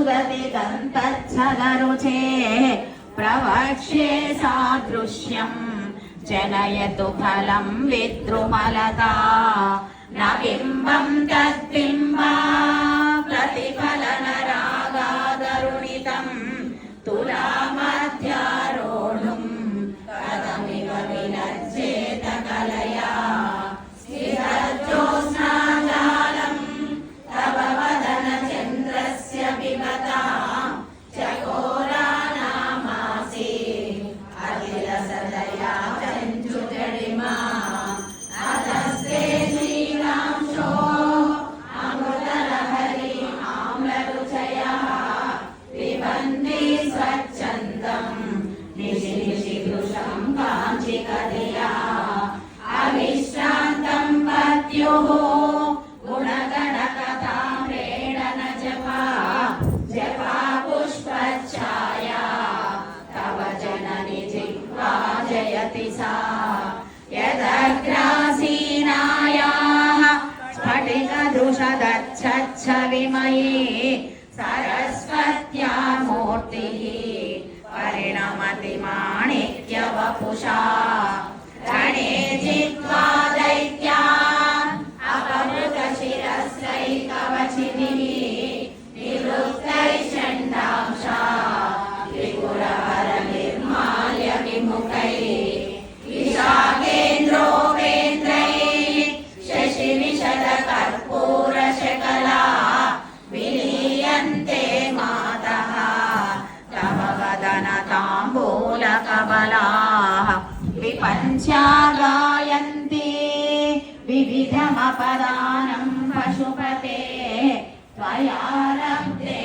सुगतिगन्तच्छलरुचे प्रवक्ष्ये सादृश्यं जनयतु फलं विद्रुमलता न बिम्बं तद्बिम्बा प्रतिफलनरागादरुणितं तुलामध्यारोढुं कथमिव विलज्जेत कलया स्थिरज्योत्स्नाजालं तव वदनचन्द्रस्य पिबता चकोरानामासि अतिरसदया चञ्चुजडिमा अतस्ते श्रीरांशो अमृतलहरी आम्लरुचयः पिबन्ति स्वच्छन्दं निशि निशि दृशं काञ्चिकधिया अविश्रान्तं पत्युः गुणगणकथाम्रेण जपा जपा पुष्पच्छाया तव जननि जिह्वा जयति सा यदग्रासीनायाः स्फटिकदृशदच्छच्छविमये सरस्वत्या मूर्तिः परिणमति माणिक्यवपुषा रणे जित्वा दैत्यान् अपहृतशिरस्त्रैकवचिभिः निवृत्तैः षण्डांशा त्रिपुरहरनिर्माल्य विमुखैः विशाखेन्द्रो वेन्द्रैः शशिविशदकर्पूरशकला विलीयन्ते मातः तव वदनताम्बूलकमलाः विपञ्च्या गायन्ति विविधमपदानं पशुपते त्वया लब्धे